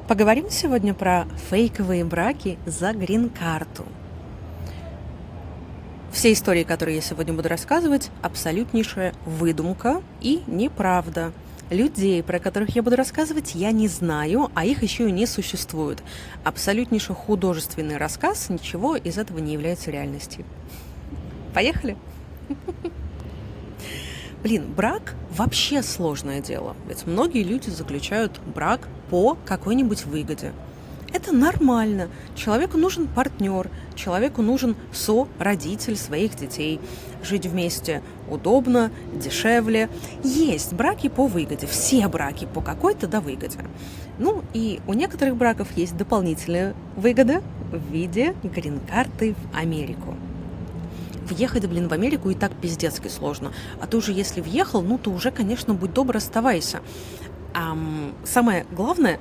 Поговорим сегодня про фейковые браки за грин-карту. Все истории, которые я сегодня буду рассказывать, абсолютнейшая выдумка и неправда. Людей, про которых я буду рассказывать, я не знаю, а их еще и не существует. Абсолютнейший художественный рассказ, ничего из этого не является реальностью. Поехали! Брак вообще сложное дело, ведь многие люди заключают брак по какой-нибудь выгоде. Это нормально. Человеку нужен партнер, человеку нужен сородитель своих детей. Жить вместе удобно, дешевле. Есть браки по выгоде, все браки по какой-то выгоде. И у некоторых браков есть дополнительная выгода в виде грин-карты в Америку. Въехать, в Америку и так пиздецки сложно. А ты уже, если въехал, то уже, конечно, будь добр, оставайся. Самое главное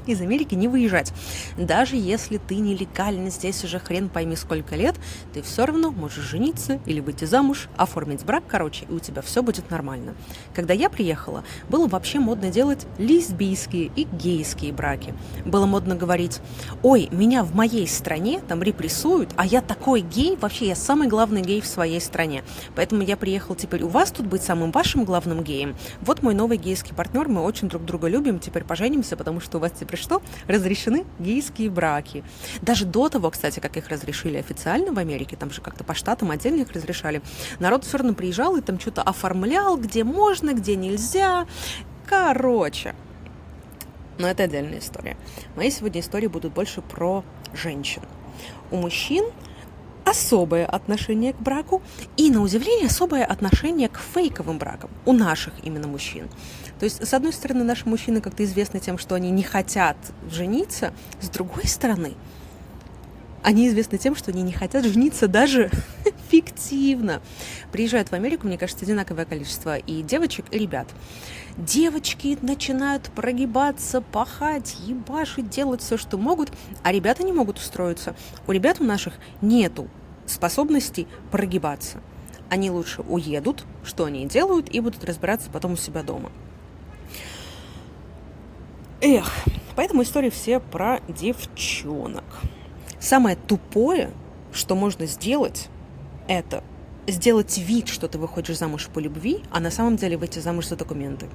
из Америки не выезжать. Даже если ты нелегально здесь уже хрен пойми сколько лет, ты все равно можешь жениться или выйти замуж, оформить брак, и у тебя все будет нормально. Когда я приехала, было вообще модно делать лесбийские и гейские браки. Было модно говорить: ой, меня в моей стране там репрессуют, а я такой гей, вообще я самый главный гей в своей стране. Поэтому я приехал теперь у вас тут быть самым вашим главным геем. Вот мой новый гейский партнер, мы очень друг друга любим, теперь поженимся, потому что у вас теперь что? Разрешены гейские браки. Даже до того, кстати, как их разрешили официально в Америке, там же как-то по штатам отдельно их разрешали, народ все равно приезжал и там что-то оформлял, где можно, где нельзя. Но это отдельная история. Мои сегодня истории будут больше про женщин. У мужчин особое отношение к браку и, на удивление, особое отношение к фейковым бракам. У наших именно мужчин. То есть, с одной стороны, наши мужчины как-то известны тем, что они не хотят жениться. С другой стороны, они известны тем, что они не хотят жениться даже фиктивно. Приезжают в Америку, мне кажется, одинаковое количество и девочек, и ребят. Девочки начинают прогибаться, пахать, ебашить, делать все, что могут, а ребята не могут устроиться. У ребят у наших нету способности прогибаться. Они лучше уедут, что они делают, и будут разбираться потом у себя дома. Поэтому истории все про девчонок. Самое тупое, что можно сделать, это сделать вид, что ты выходишь замуж по любви, а на самом деле выйти замуж за документы.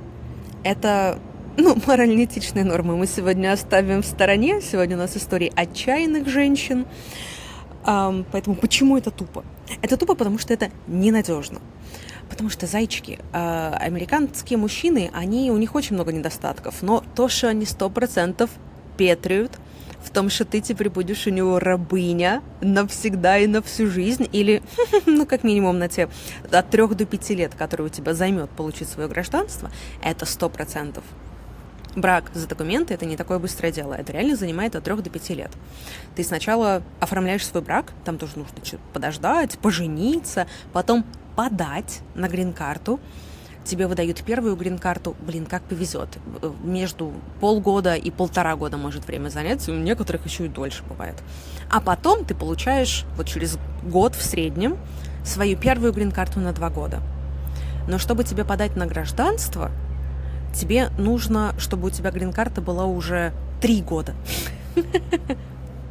Это, морально-этичные нормы мы сегодня оставим в стороне. Сегодня у нас истории отчаянных женщин. Поэтому почему это тупо? Это тупо, потому что это ненадежно. Потому что, зайчики, американские мужчины, у них очень много недостатков. Но то, что они 100% петрят в том, что ты теперь будешь у него рабыня навсегда и на всю жизнь, или, как минимум, на те от 3 до 5 лет, которые у тебя займет получить свое гражданство, это 100%. Брак за документы – это не такое быстрое дело. Это реально занимает от 3 до 5 лет. Ты сначала оформляешь свой брак, там тоже нужно подождать, пожениться, потом подать на грин-карту. Тебе выдают первую грин-карту, как повезет. Между полгода и 1,5 года может время занять, у некоторых еще и дольше бывает. А потом ты получаешь через год в среднем свою первую грин-карту на 2 года. Но чтобы тебе подать на гражданство, тебе нужно, чтобы у тебя грин-карта была уже 3 года.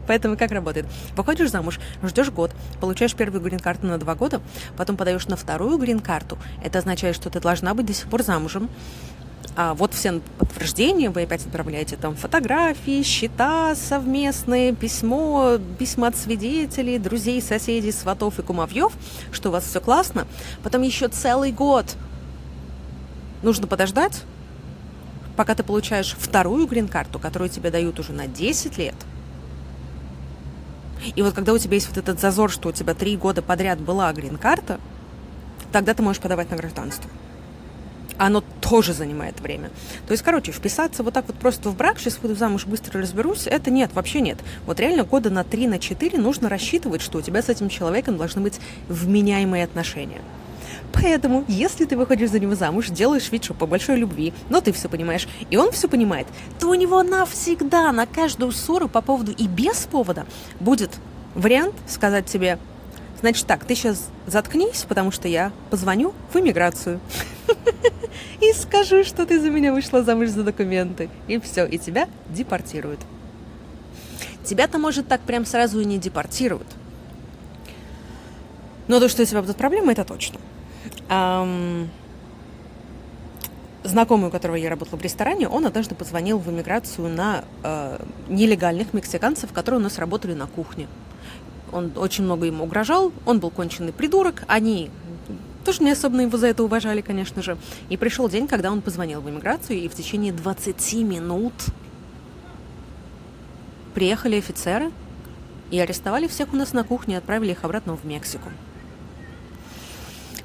Поэтому как работает? Выходишь замуж, ждешь год, получаешь первую грин-карту на 2 года, потом подаешь на вторую грин-карту. Это означает, что ты должна быть до сих пор замужем. А вот все подтверждения, вы опять отправляете там фотографии, счета совместные, письма от свидетелей, друзей, соседей, сватов и кумовьев, что у вас все классно. Потом еще целый год нужно подождать, пока ты получаешь вторую грин-карту, которую тебе дают уже на 10 лет. И вот когда у тебя есть этот зазор, что у тебя 3 года подряд была грин-карта, тогда ты можешь подавать на гражданство. Оно тоже занимает время. То есть, вписаться вот так вот просто в брак, сейчас выйду замуж, быстро разберусь, это нет, вообще нет. Вот реально года на 3-4 нужно рассчитывать, что у тебя с этим человеком должны быть вменяемые отношения. Поэтому, если ты выходишь за него замуж, делаешь вид, что по большой любви, но ты все понимаешь, и он все понимает, то у него навсегда на каждую ссору по поводу и без повода будет вариант сказать тебе: значит так, ты сейчас заткнись, потому что я позвоню в иммиграцию. и скажу, что ты за меня вышла замуж за документы. И все, и тебя депортируют. Тебя-то, может, так прям сразу и не депортируют. Но то, что у тебя будут проблемы, это точно. Знакомый, у которого я работала в ресторане, он однажды позвонил в иммиграцию на нелегальных мексиканцев, которые у нас работали на кухне. Он очень много ему угрожал, он был конченый придурок, они тоже не особо его за это уважали, конечно же. И пришел день, когда он позвонил в иммиграцию, и в течение 20 минут приехали офицеры и арестовали всех у нас на кухне и отправили их обратно в Мексику.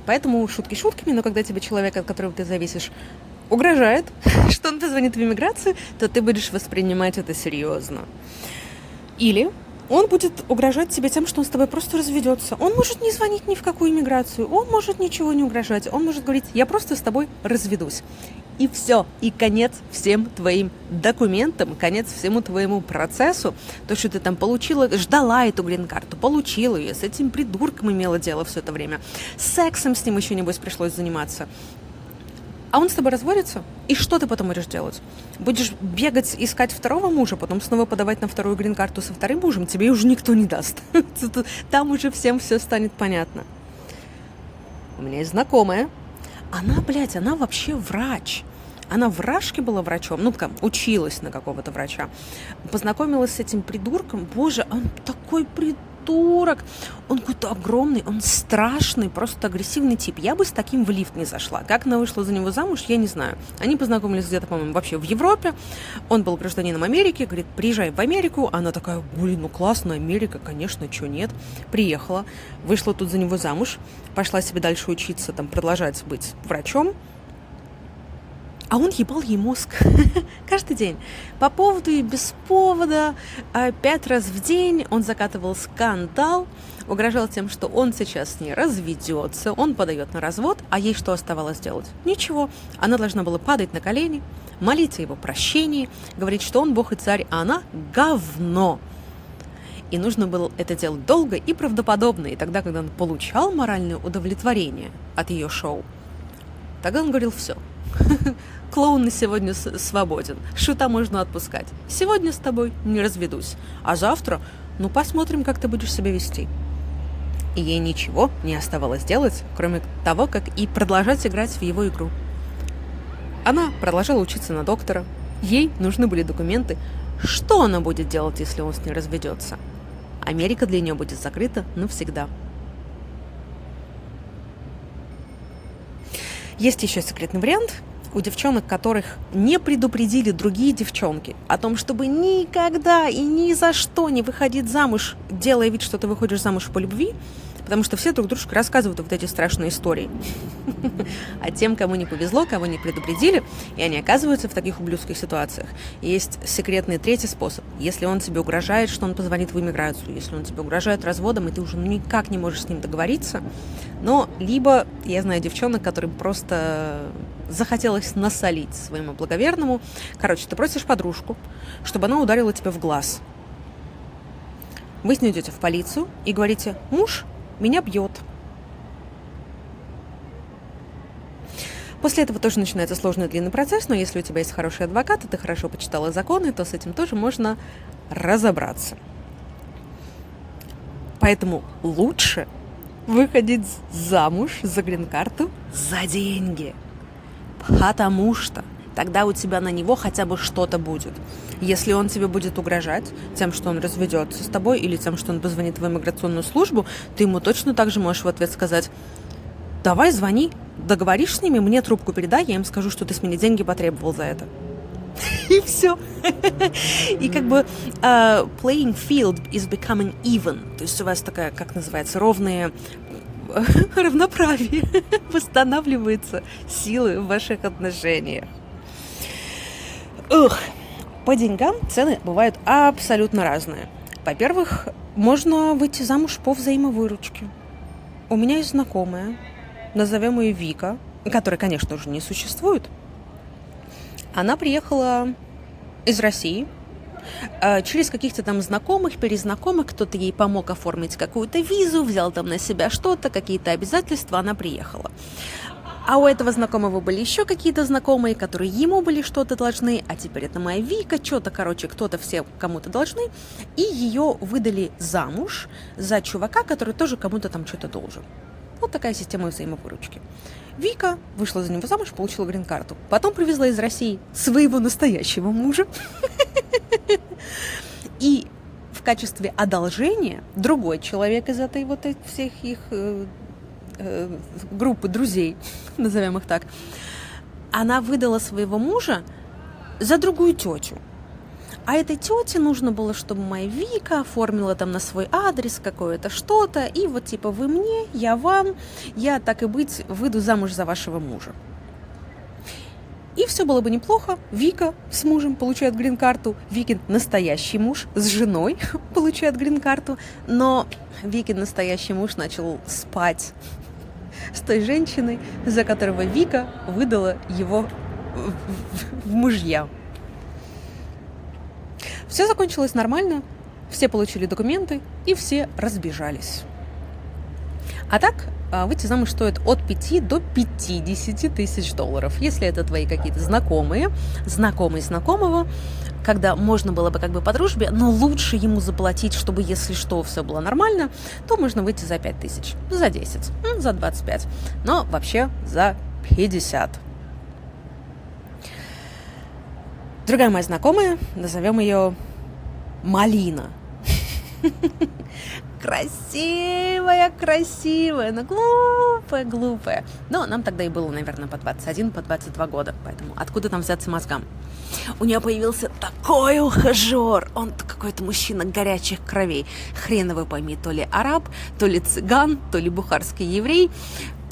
Поэтому шутки шутками, но когда тебе человек, от которого ты зависишь, угрожает, что он позвонит в иммиграцию, то ты будешь воспринимать это серьезно. Или он будет угрожать тебе тем, что он с тобой просто разведется. Он может не звонить ни в какую иммиграцию, он может ничего не угрожать, он может говорить: я просто с тобой разведусь. И все, и конец всем твоим документам, конец всему твоему процессу. То, что ты там получила, ждала эту грин-карту, получила ее, с этим придурком имела дело все это время, сексом с ним еще, небось, пришлось заниматься. А он с тобой разводится, и что ты потом будешь делать? Будешь бегать, искать второго мужа, потом снова подавать на вторую грин-карту со вторым мужем, тебе уже никто не даст. Там уже всем все станет понятно. У меня есть знакомая, она вообще врач. Она в Рашке была врачом, училась на какого-то врача. Познакомилась с этим придурком. Боже, он такой придурок. Он какой-то огромный, он страшный, просто агрессивный тип. Я бы с таким в лифт не зашла. Как она вышла за него замуж, я не знаю. Они познакомились где-то, по-моему, вообще в Европе. Он был гражданином Америки, говорит: приезжай в Америку. Она такая: классно, Америка, конечно, чего нет. Приехала, вышла тут за него замуж, пошла себе дальше учиться, продолжать быть врачом. А он ебал ей мозг каждый день. По поводу и без повода. 5 раз в день он закатывал скандал, угрожал тем, что он сейчас с ней разведется, он подает на развод, а ей что оставалось делать? Ничего. Она должна была падать на колени, молить о его прощении, говорить, что он бог и царь, а она говно. И нужно было это делать долго и правдоподобно. И тогда, когда он получал моральное удовлетворение от ее шоу, тогда он говорил: все. Клоун на сегодня свободен, шута можно отпускать. Сегодня с тобой не разведусь, а завтра, посмотрим, как ты будешь себя вести. И ей ничего не оставалось делать, кроме того, как и продолжать играть в его игру. Она продолжала учиться на доктора, ей нужны были документы. Что она будет делать, если он с ней разведется? Америка для нее будет закрыта навсегда. Есть еще секретный вариант. У девчонок, которых не предупредили другие девчонки о том, чтобы никогда и ни за что не выходить замуж, делая вид, что ты выходишь замуж по любви, потому что все друг дружке рассказывают вот эти страшные истории. А тем, кому не повезло, кого не предупредили, и они оказываются в таких ублюдских ситуациях, есть секретный третий способ. Если он тебе угрожает, что он позвонит в иммиграцию, если он тебе угрожает разводом, и ты уже никак не можешь с ним договориться, но либо, я знаю девчонок, которым просто захотелось насолить своему благоверному. Короче, ты просишь подружку, чтобы она ударила тебя в глаз. Вы с ней идете в полицию и говорите: муж меня бьет. После этого тоже начинается сложный длинный процесс, но если у тебя есть хороший адвокат, и ты хорошо почитала законы, то с этим тоже можно разобраться. Поэтому лучше выходить замуж за грин-карту за деньги. Потому что тогда у тебя на него хотя бы что-то будет. Если он тебе будет угрожать тем, что он разведется с тобой, или тем, что он позвонит в иммиграционную службу, ты ему точно так же можешь в ответ сказать: давай звони, договоришь с ними, мне трубку передай, я им скажу, что ты с меня деньги потребовал за это. И все. И playing field is becoming even. То есть у вас такая, как называется, равноправие, восстанавливаются силы в ваших отношениях. По деньгам цены бывают абсолютно разные. Во-первых, можно выйти замуж по взаимовыручке. У меня есть знакомая, назовем ее Вика, которая, конечно, уже не существует. Она приехала из России. Через каких-то там знакомых, перезнакомых, кто-то ей помог оформить какую-то визу, взял там на себя что-то, какие-то обязательства, она приехала. А у этого знакомого были еще какие-то знакомые, которые ему были что-то должны, а теперь это моя Вика, что-то, короче, кто-то все кому-то должны, и ее выдали замуж за чувака, который тоже кому-то там что-то должен. Вот такая система взаимовыручки. Вика вышла за него замуж, получила грин-карту. Потом привезла из России своего настоящего мужа. И в качестве одолжения другой человек из этой вот всех их группы друзей, назовем их так, она выдала своего мужа за другую тетю. А этой тете нужно было, чтобы моя Вика оформила там на свой адрес какое-то что-то, и вот типа вы мне, я вам, я так и быть выйду замуж за вашего мужа. И все было бы неплохо. Вика с мужем получает грин-карту, Викин настоящий муж с женой получает грин-карту, но Викин настоящий муж начал спать с той женщиной, за которого Вика выдала его в мужья. Все закончилось нормально, все получили документы и все разбежались. А так, выйти замуж стоит от 5 до 50 тысяч долларов. Если это твои какие-то знакомые, знакомые знакомого, когда можно было бы как бы по дружбе, но лучше ему заплатить, чтобы, если что, все было нормально, то можно выйти за 5 тысяч, за 10, за 25, но вообще за 50. Другая моя знакомая, назовем ее Малина. Красивая, но глупая. Но нам тогда и было, наверное, по 21, по 22 года, поэтому откуда там взяться мозгам? У нее появился такой ухажер, он какой-то мужчина горячих кровей. Хрен его пойми, то ли араб, то ли цыган, то ли бухарский еврей.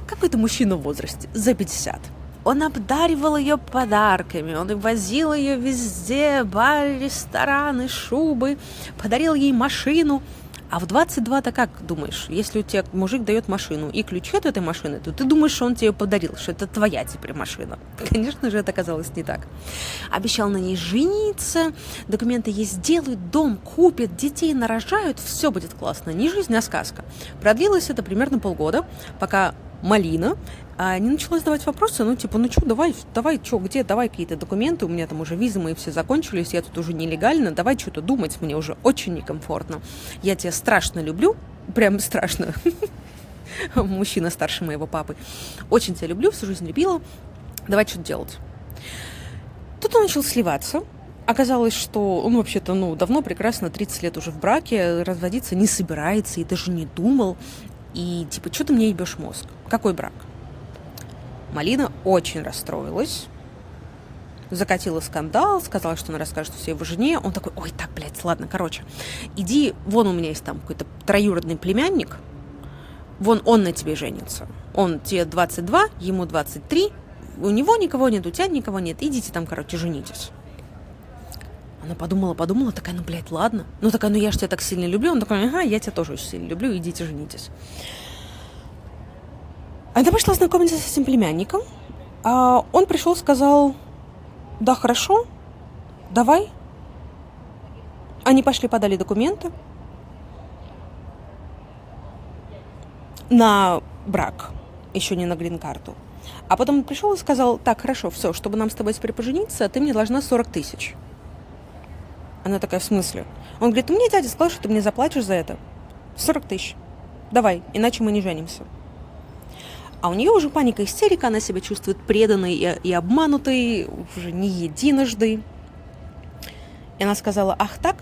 Какой-то мужчина в возрасте, за 50. Он обдаривал ее подарками, он возил ее везде, бары, рестораны, шубы, подарил ей машину. А в 22-то как думаешь, если у тебя мужик дает машину и ключи от этой машины, то ты думаешь, что он тебе подарил, что это твоя теперь машина. Конечно же, это оказалось не так. Обещал на ней жениться, документы ей сделают, дом купят, детей нарожают, все будет классно. Не жизнь, а сказка. Продлилось это примерно полгода, пока Малина не начала задавать вопросы, давай, где, давай какие-то документы, у меня там уже визы мои все закончились, я тут уже нелегально, давай что-то думать, мне уже очень некомфортно. Я тебя страшно люблю, прям страшно. Мужчина старше моего папы. Очень тебя люблю, всю жизнь любила, давай что-то делать. Тут он начал сливаться. Оказалось, что он вообще-то, давно прекрасно, 30 лет уже в браке, разводиться не собирается и даже не думал. И что ты мне ебешь мозг? Какой брак? Малина очень расстроилась, закатила скандал, сказала, что она расскажет все его жене. Он такой, ой, так, ладно, иди, вон у меня есть там какой-то троюродный племянник, вон он на тебе женится. Он тебе 22, ему 23, у него никого нет, у тебя никого нет, идите там, женитесь. Она подумала, такая, ладно. Я же тебя так сильно люблю. Он такой, ага, я тебя тоже очень сильно люблю, идите женитесь. Она пошла знакомиться с этим племянником. Он пришел, сказал, да, хорошо, давай. Они пошли, подали документы на брак, еще не на грин-карту. А потом он пришел и сказал, так, хорошо, все, чтобы нам с тобой теперь пожениться, ты мне должна 40 тысяч. Она такая, в смысле? Он говорит, мне дядя сказал, что ты мне заплатишь за это 40 тысяч. Давай, иначе мы не женимся. А у нее уже паника, истерика, она себя чувствует преданной и обманутой уже не единожды. И она сказала, ах так,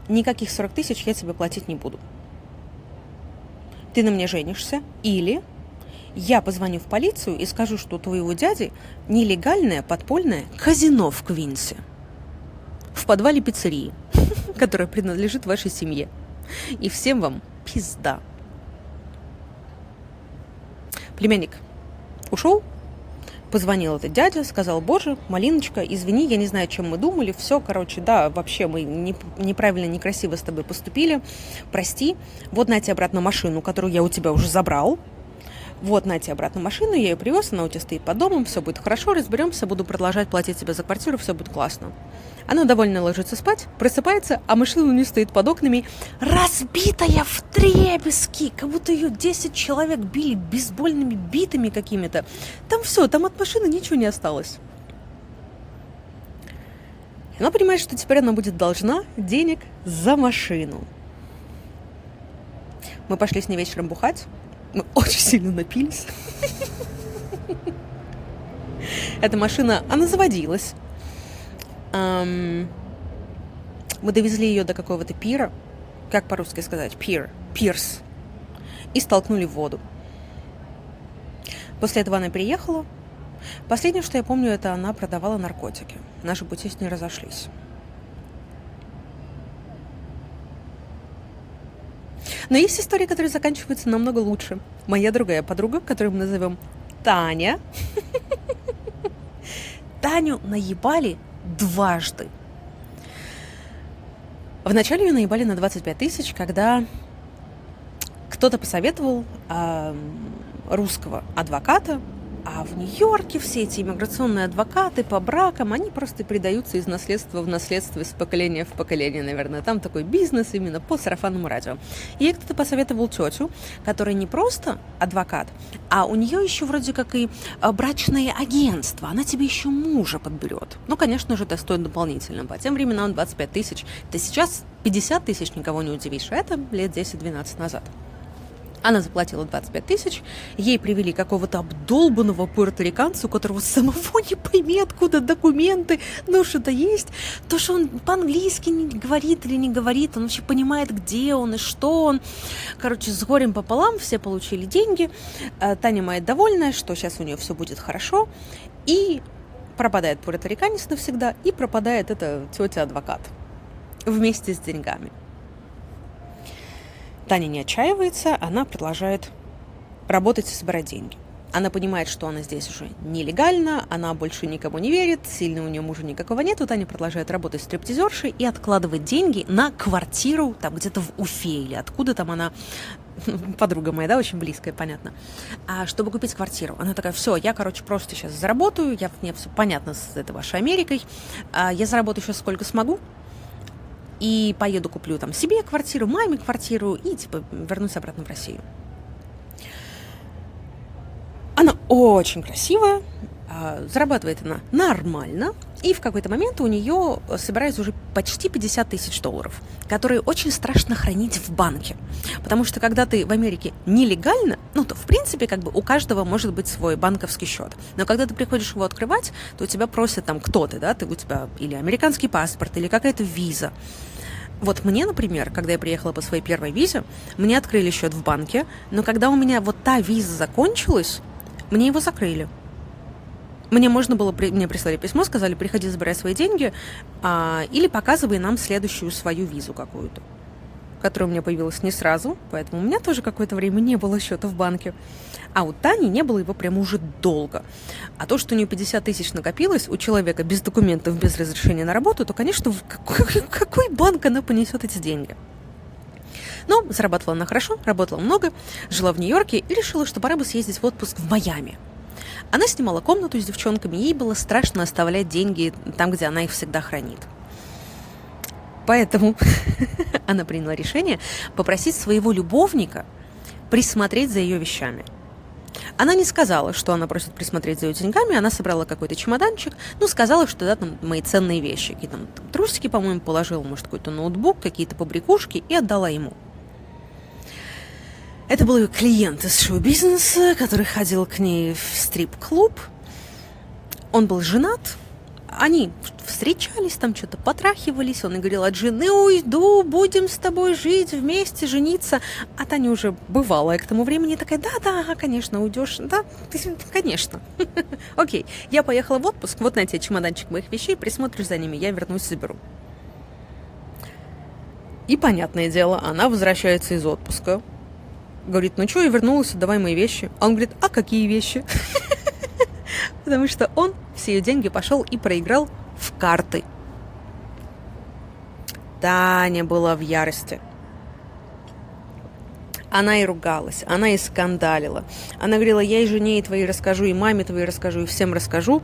никаких 40 тысяч я тебе платить не буду. Ты на мне женишься, или я позвоню в полицию и скажу, что у твоего дяди нелегальное подпольное казино в Квинсе. В подвале пиццерии, которая принадлежит вашей семье. И всем вам пизда. Племянник ушел, позвонил этот дядя, сказал, боже, Малиночка, извини, я не знаю, о чем мы думали, все, вообще мы неправильно, некрасиво с тобой поступили, прости, вот на тебе обратно машину, которую я у тебя уже забрал, Вот, на тебе обратно машину, я ее привез, она у тебя стоит под домом, все будет хорошо, разберемся, буду продолжать платить тебе за квартиру, все будет классно. Она довольно ложится спать, просыпается, а машина у нее стоит под окнами, разбитая вдребезги, как будто ее 10 человек били бейсбольными битами какими-то. Там все, там от машины ничего не осталось. И она понимает, что теперь она будет должна денег за машину. Мы пошли с ней вечером бухать. Мы очень сильно напились. Эта машина, она заводилась. Мы довезли ее до какого-то пира. Как по-русски сказать? Пирс. И столкнули в воду. После этого она приехала. Последнее, что я помню, это она продавала наркотики. Наши пути с ней разошлись. Но есть истории, которые заканчиваются намного лучше. Моя другая подруга, которую мы назовем Таня. Таню наебали дважды. Вначале ее наебали на 25 тысяч, когда кто-то посоветовал русского адвоката, а в Нью-Йорке все эти иммиграционные адвокаты по бракам, они просто передаются из наследства в наследство, из поколения в поколение, наверное. Там такой бизнес именно по сарафанному радио. И ей кто-то посоветовал тетю, которая не просто адвокат, а у нее еще вроде как и брачное агентство. Она тебе еще мужа подберет. Ну, конечно же, это стоит дополнительно. По тем временам 25 тысяч. Ты сейчас 50 тысяч никого не удивишь. Это лет 10-12 назад. Она заплатила 25 тысяч, ей привели какого-то обдолбанного пуэрториканца, у которого самого не пойми, откуда документы, ну что-то есть. То, что он по-английски не говорит или не говорит, он вообще понимает, где он и что он. Короче, с горем пополам все получили деньги. Таня моя довольная, что сейчас у нее все будет хорошо. И пропадает пуэрториканец навсегда, и пропадает эта тетя-адвокат вместе с деньгами. Таня не отчаивается, она продолжает работать и собирать деньги. Она понимает, что она здесь уже нелегально, она больше никому не верит, сильно у нее мужа никакого нету. Таня продолжает работать стриптизершей и откладывать деньги на квартиру там где-то в Уфе или откуда там она, подруга моя, да, очень близкая, понятно, чтобы купить квартиру. Она такая, все, я, просто сейчас заработаю, мне все понятно с этой вашей Америкой, я заработаю сейчас сколько смогу, и поеду куплю там себе квартиру, маме квартиру и вернусь обратно в Россию. Она очень красивая, зарабатывает она нормально, и в какой-то момент у нее собирается уже почти 50 тысяч долларов, которые очень страшно хранить в банке. Потому что когда ты в Америке нелегально, то в принципе у каждого может быть свой банковский счет. Но когда ты приходишь его открывать, то у тебя просят там кто ты, да, у тебя или американский паспорт, или какая-то виза. Вот мне, например, когда я приехала по своей первой визе, мне открыли счет в банке, но когда у меня та виза закончилась, мне его закрыли. Мне прислали письмо, сказали, приходи, забирай свои деньги, или показывай нам следующую свою визу какую-то, которая у меня появилась не сразу, поэтому у меня тоже какое-то время не было счета в банке. А у Тани не было его прямо уже долго. А то, что у нее 50 тысяч накопилось у человека без документов, без разрешения на работу, то, конечно, в какой банк она понесет эти деньги? Но зарабатывала она хорошо, работала много, жила в Нью-Йорке и решила, что пора бы съездить в отпуск в Майами. Она снимала комнату с девчонками, ей было страшно оставлять деньги там, где она их всегда хранит. Поэтому она приняла решение попросить своего любовника присмотреть за ее вещами. Она не сказала, что она просит присмотреть за ее деньгами, она собрала какой-то чемоданчик, сказала, что да, там мои ценные вещи, какие-то там трусики, по-моему, положила, может, какой-то ноутбук, какие-то побрякушки, и отдала ему. Это был ее клиент из шоу-бизнеса, который ходил к ней в стрип-клуб. Он был женат. Они встречались, там что-то потрахивались. Он и говорил, от жены уйду, будем с тобой жить вместе, жениться. А Таня уже бывалая к тому времени такая, да, конечно, уйдешь. Да, конечно. Окей, я поехала в отпуск, вот на тебе чемоданчик моих вещей, присмотришь за ними, я вернусь, заберу. И, понятное дело, она возвращается из отпуска. Говорит, ну что, я вернулась, давай мои вещи. А он говорит, а какие вещи? Потому что он все ее деньги пошел и проиграл в карты. Таня была в ярости. Она и ругалась, она и скандалила. Она говорила, я и жене и твоей расскажу, и маме твоей расскажу, и всем расскажу.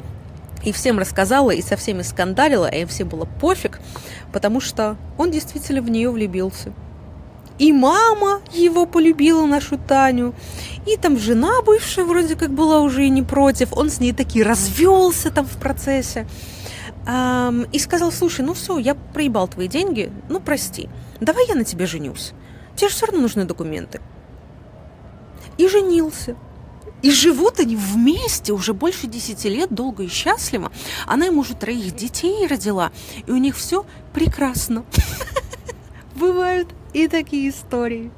И всем рассказала, и со всеми скандалила, а им всем было пофиг, потому что он действительно в нее влюбился. И мама его полюбила, нашу Таню, и там жена бывшая вроде как была уже и не против, он с ней таки развелся там в процессе. И сказал, слушай, ну все, я проебал твои деньги, ну прости, давай я на тебе женюсь. Тебе же все равно нужны документы. И женился. И живут они вместе уже больше 10 лет, долго и счастливо. Она ему уже 3 детей родила, и у них все прекрасно. Бывают и такие истории.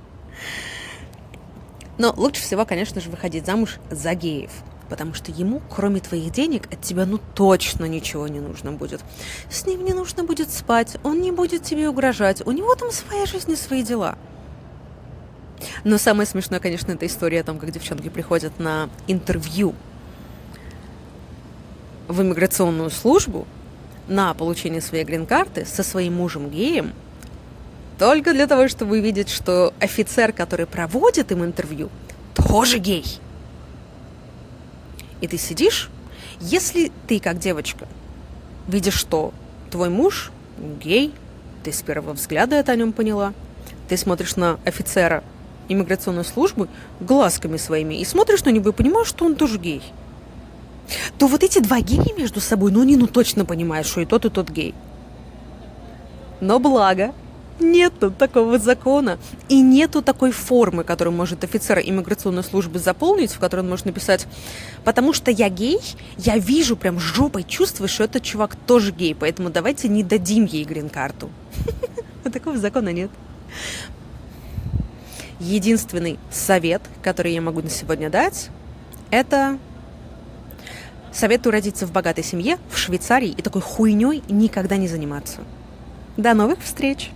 Но лучше всего, конечно же, выходить замуж за геев. Потому что ему, кроме твоих денег, от тебя точно ничего не нужно будет. С ним не нужно будет спать, он не будет тебе угрожать. У него там своя жизнь и свои дела. Но самое смешное, конечно, это история о том, как девчонки приходят на интервью в иммиграционную службу на получение своей грин-карты со своим мужем-геем только для того, чтобы увидеть, что офицер, который проводит им интервью, тоже гей. И ты сидишь, если ты, как девочка, видишь, что твой муж гей, ты с первого взгляда это о нем поняла, ты смотришь на офицера иммиграционной службы глазками своими и смотришь на него и понимаешь, что он тоже гей, то вот эти 2 гея между собой, они точно понимают, что и тот гей. Но благо, нету такого закона и нету такой формы, которую может офицер иммиграционной службы заполнить, в которой он может написать, потому что я гей, я вижу прям жопой, чувствую, что этот чувак тоже гей, поэтому давайте не дадим ей грин-карту. Такого закона нет. Единственный совет, который я могу на сегодня дать, это советую родиться в богатой семье в Швейцарии и такой хуйней никогда не заниматься. До новых встреч!